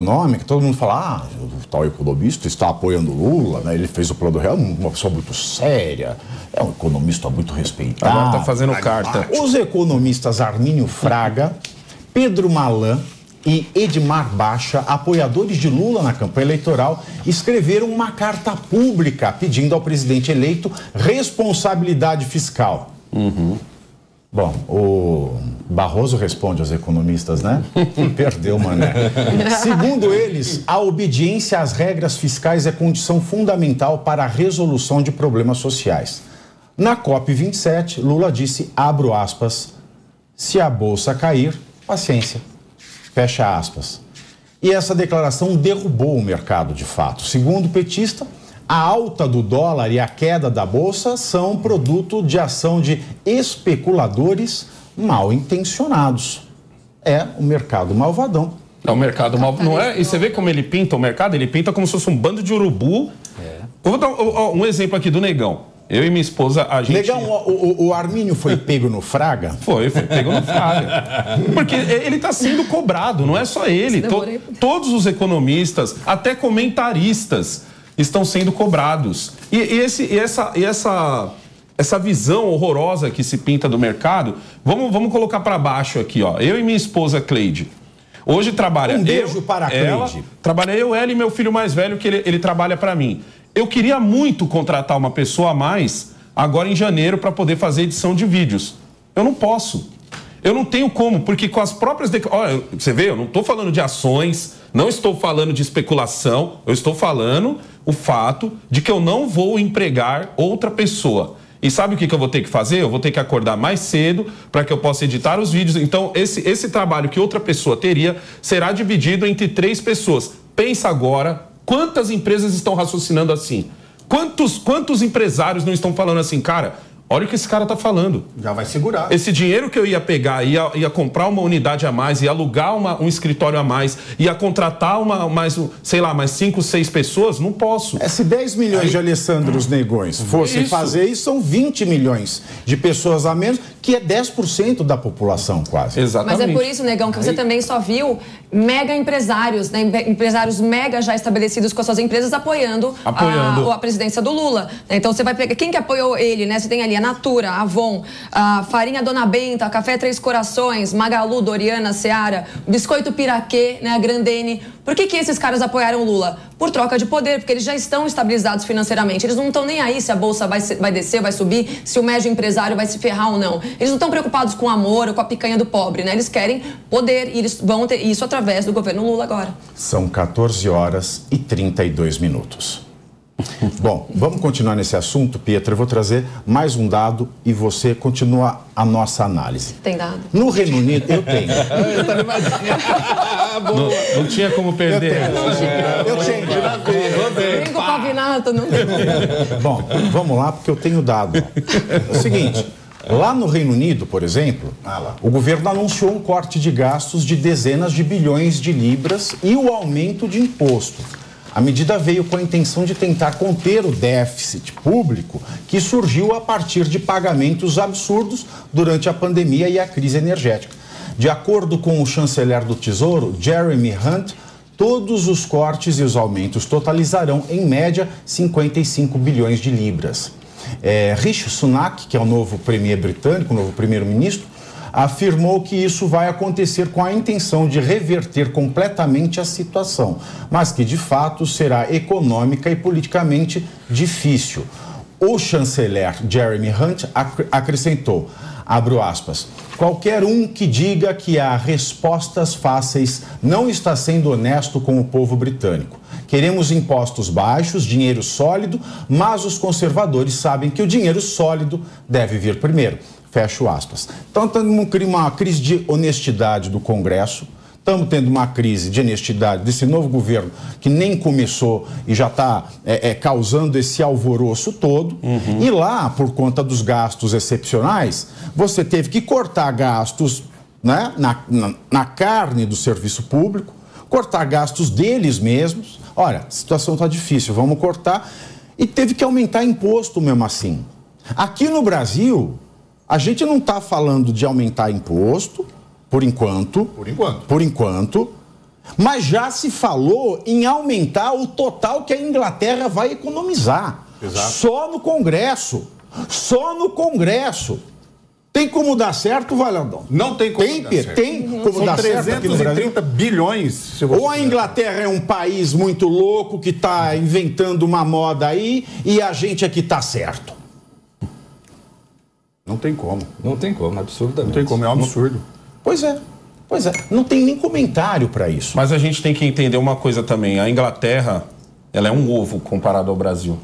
econômica, todo mundo fala, o tal economista está apoiando Lula, né? Ele fez o Plano Real, uma pessoa muito séria, é um economista muito respeitado. Agora está fazendo carta. Os economistas Armínio Fraga, Pedro Malan e Edmar Baixa, apoiadores de Lula na campanha eleitoral, escreveram uma carta pública pedindo ao presidente eleito responsabilidade fiscal. Bom, o Barroso responde aos economistas, né? Perdeu, mané. Segundo eles, a obediência às regras fiscais é condição fundamental para a resolução de problemas sociais. Na COP27, Lula disse, abro aspas, se a bolsa cair, paciência, fecha aspas. E essa declaração derrubou o mercado de fato. Segundo o petista, a alta do dólar e a queda da bolsa são produto de ação de especuladores mal intencionados. É o mercado malvadão. É o mercado malvadão. Não é? E você vê como ele pinta o mercado? Ele pinta como se fosse um bando de urubu. Eu vou dar um exemplo aqui do Negão. Eu e minha esposa, a gente... Negão, o Armínio foi pego no Fraga? Foi pego no Fraga. Porque ele está sendo cobrado, não é só ele. Todos os economistas, até comentaristas, estão sendo cobrados. E essa visão horrorosa que se pinta do mercado, vamos colocar para baixo aqui, ó. Eu e minha esposa Cleide. Hoje trabalha beijo para a Cleide. Trabalha ela e meu filho mais velho, que ele trabalha para mim. Eu queria muito contratar uma pessoa a mais agora em janeiro para poder fazer edição de vídeos. Eu não posso. Eu não tenho como, porque com as próprias... Olha, você vê, eu não estou falando de ações, não estou falando de especulação, eu estou falando o fato de que eu não vou empregar outra pessoa. E sabe o que eu vou ter que fazer? Eu vou ter que acordar mais cedo para que eu possa editar os vídeos. Então, esse trabalho que outra pessoa teria será dividido entre 3 pessoas. Pensa agora, quantas empresas estão raciocinando assim? Quantos empresários não estão falando assim, cara... Olha o que esse cara tá falando. Já vai segurar. Esse dinheiro que eu ia pegar, ia comprar uma unidade a mais, ia alugar um escritório a mais, ia contratar mais 5, 6 pessoas, não posso. Se 10 milhões de Alessandros Negões fossem fazer isso, são 20 milhões de pessoas a menos, que é 10% da população quase. Exatamente. Mas é por isso, Negão, que você também só viu mega empresários, né? Empresários mega já estabelecidos com as suas empresas apoiando. A presidência do Lula. Então você vai pegar... Quem que apoiou ele, né? Você tem ali a Natura, a Avon, a Farinha Dona Benta, Café Três Corações, Magalu, Doriana, Seara, Biscoito Piraquê, né, a Grandene. Por que esses caras apoiaram o Lula? Por troca de poder, porque eles já estão estabilizados financeiramente. Eles não estão nem aí se a bolsa vai descer, vai subir, se o médio empresário vai se ferrar ou não. Eles não estão preocupados com o amor ou com a picanha do pobre, né? Eles querem poder e eles vão ter isso através do governo Lula agora. São 14 horas e 32 minutos. Bom, vamos continuar nesse assunto, Pietra. Eu vou trazer mais um dado e você continua a nossa análise. Tem dado? No Reino Unido, eu tenho. Não tinha como perder. Eu tenho. Vem com o Pavinato, não tem. Bom, vamos lá, porque eu tenho dado. É o seguinte, lá no Reino Unido, por exemplo, o governo anunciou um corte de gastos de dezenas de bilhões de libras e o aumento de imposto. A medida veio com a intenção de tentar conter o déficit público que surgiu a partir de pagamentos absurdos durante a pandemia e a crise energética. De acordo com o chanceler do Tesouro, Jeremy Hunt, todos os cortes e os aumentos totalizarão, em média, 55 bilhões de libras. Rishi Sunak, que é o novo premier britânico, o novo primeiro-ministro, afirmou que isso vai acontecer com a intenção de reverter completamente a situação, mas que de fato será econômica e politicamente difícil. O chanceler Jeremy Hunt acrescentou, abro aspas, qualquer um que diga que há respostas fáceis não está sendo honesto com o povo britânico. Queremos impostos baixos, dinheiro sólido, mas os conservadores sabem que o dinheiro sólido deve vir primeiro. Fecho aspas. Então, estamos uma crise de honestidade do Congresso, estamos tendo uma crise de honestidade desse novo governo que nem começou e já está causando esse alvoroço todo. E lá, por conta dos gastos excepcionais, você teve que cortar gastos, né, na carne do serviço público, cortar gastos deles mesmos. Olha, a situação está difícil, vamos cortar. E teve que aumentar imposto mesmo assim. Aqui no Brasil... A gente não está falando de aumentar imposto, por enquanto. Mas já se falou em aumentar o total que a Inglaterra vai economizar. Exato. Só no Congresso. Só no Congresso. Tem como dar certo, Valandão? Não tem como dar certo. Tem como dar certo aqui no Brasil? 330 bilhões. Ou a Inglaterra é um país muito louco que está inventando uma moda aí e a gente aqui está certo. Não tem como. Não tem como, absurdamente. Não tem como, é um absurdo. Pois é. Não tem nem comentário para isso. Mas a gente tem que entender uma coisa também. A Inglaterra, ela é um ovo comparado ao Brasil.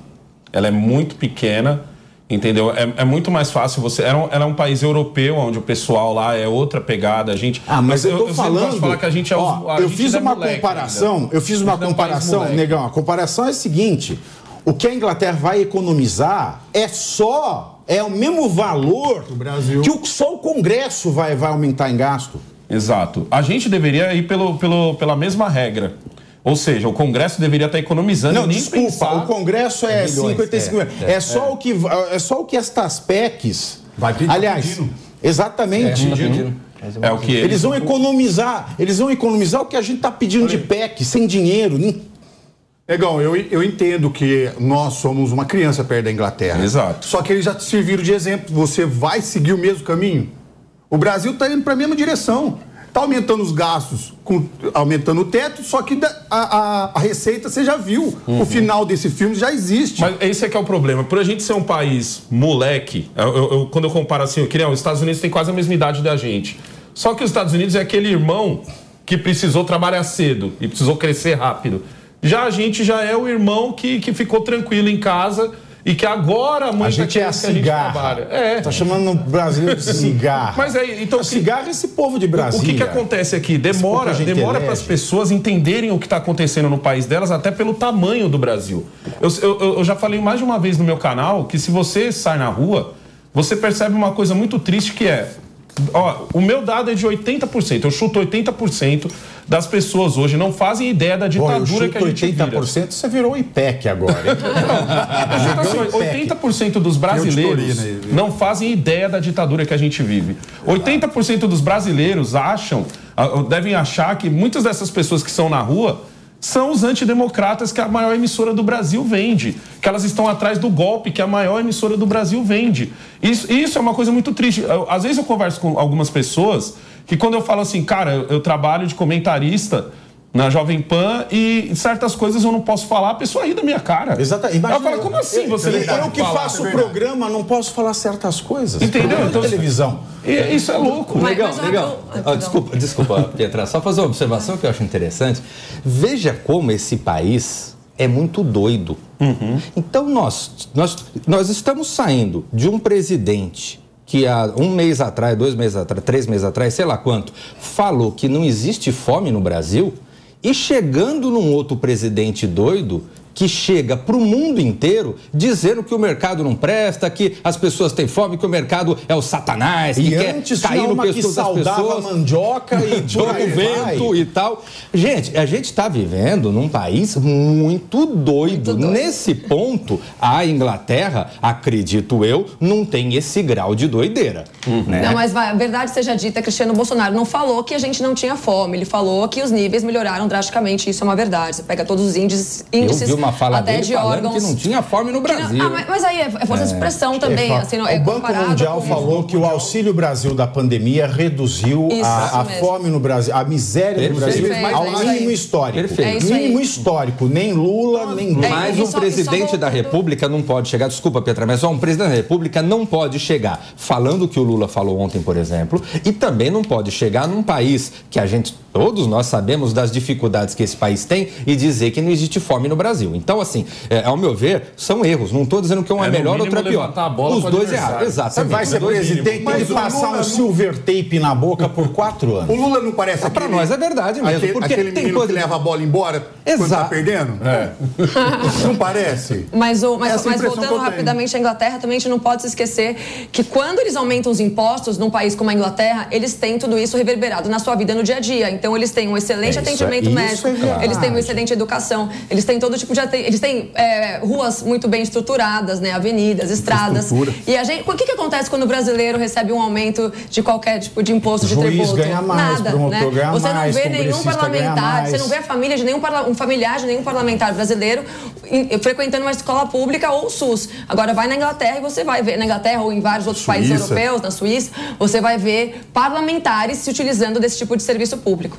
Ela é muito pequena, entendeu? É muito mais fácil você... Ela é um país europeu, onde o pessoal lá é outra pegada. A gente... mas eu tô falando... Posso falar que a gente é eu fiz uma comparação, Negão. A comparação é a seguinte. O que a Inglaterra vai economizar é o mesmo valor do Brasil, que só o Congresso vai aumentar em gasto. Exato. A gente deveria ir pela mesma regra. Ou seja, o Congresso deveria estar economizando. Não, desculpa, o Congresso é 55 milhões. É só o que estas PECs... Vai pedir. Aliás, exatamente. É o que eles vão economizar. Eles vão economizar o que a gente está pedindo de PEC, sem dinheiro. Negão, eu entendo que nós somos uma criança perto da Inglaterra. Exato. Só que eles já te serviram de exemplo. Você vai seguir o mesmo caminho? O Brasil está indo para a mesma direção. Está aumentando os gastos, aumentando o teto, só que a receita você já viu. O final desse filme já existe. Mas esse é que é o problema. Por a gente ser um país moleque, quando eu comparo assim, os Estados Unidos têm quase a mesma idade da gente. Só que os Estados Unidos é aquele irmão que precisou trabalhar cedo e precisou crescer rápido. Já a gente já é o irmão que ficou tranquilo em casa e que agora a gente é a cigarra. Tá chamando o Brasil de cigarra. Mas aí, então cigarra é esse povo de Brasília. O que acontece aqui? Demora para as pessoas entenderem o que está acontecendo no país delas, até pelo tamanho do Brasil. Eu já falei mais de uma vez no meu canal que se você sai na rua, você percebe uma coisa muito triste que é... o meu dado é de 80%. Eu chuto 80% das pessoas hoje não fazem ideia da ditadura que a gente vira. 80%, você virou o IPEC agora. Então, 80% dos brasileiros não fazem ideia da ditadura que a gente vive. 80% dos brasileiros devem achar que muitas dessas pessoas que são na rua são os antidemocratas que a maior emissora do Brasil vende. Que elas estão atrás do golpe que a maior emissora do Brasil vende. Isso é uma coisa muito triste. Às vezes eu converso com algumas pessoas que quando eu falo assim, cara, eu trabalho de comentarista na Jovem Pan e certas coisas eu não posso falar, a pessoa ri da minha cara. Exatamente. Ela fala, como assim você não pode falar? Eu que faço o programa, não posso falar certas coisas. Entendeu? Então, televisão. Isso é louco. Legal. Desculpa, Pietra, só fazer uma observação que eu acho interessante. Veja como esse país é muito doido. Então nós estamos saindo de um presidente que há 1 mês atrás, 2 meses atrás, 3 meses atrás, sei lá quanto, falou que não existe fome no Brasil, e chegando num outro presidente doido que chega para o mundo inteiro dizendo que o mercado não presta, que as pessoas têm fome, que o mercado é o satanás, que quer cair no pescoço das pessoas. Mandioca e joga o vento e tal. Gente, a gente está vivendo num país muito doido. Nesse ponto, a Inglaterra, acredito eu, não tem esse grau de doideira. Né? Não, mas a verdade seja dita, Cristiano Bolsonaro não falou que a gente não tinha fome. Ele falou que os níveis melhoraram drasticamente. Isso é uma verdade. Você pega todos os índices uma fala até dele de falando órgãos que não tinha fome no Brasil. Mas aí é força de expressão também. Assim, o Banco Mundial falou que o Auxílio Brasil da pandemia reduziu a fome no Brasil, a miséria no Brasil ao mínimo histórico. Mínimo histórico. Nem Lula, nem Lula. Mas um presidente da República não pode chegar, desculpa, Pietra, mas um presidente da República não pode chegar falando o que o Lula falou ontem, por exemplo, e também não pode chegar num país que todos nós sabemos das dificuldades que esse país tem e dizer que não existe fome no Brasil. Então, assim, ao meu ver, são erros. Não estou dizendo que um é melhor ou outro é pior. Os dois errados. Exatamente. Você vai ser presidente e passar um silver tape na boca por 4 anos. O Lula não parece para nós é verdade mesmo. Porque aquele menino que leva a bola embora quando tá perdendo? Não parece? Mas voltando rapidamente à Inglaterra, também a gente não pode se esquecer que quando eles aumentam os impostos num país como a Inglaterra, eles têm tudo isso reverberado na sua vida no dia a dia. Então, eles têm um excelente atendimento médico, eles têm uma excelente educação, eles têm todo tipo de eles têm ruas muito bem estruturadas, né? Avenidas, estradas. E a gente, o que acontece quando o brasileiro recebe um aumento de qualquer tipo de imposto de tributo? Ganha mais, nada, promotor ganha você não mais, vê nenhum parlamentar, você não vê a família de um familiar de nenhum parlamentar brasileiro frequentando uma escola pública ou SUS. Agora vai na Inglaterra e você vai ver, na Inglaterra ou em vários outros países europeus, na Suíça, você vai ver parlamentares se utilizando desse tipo de serviço público.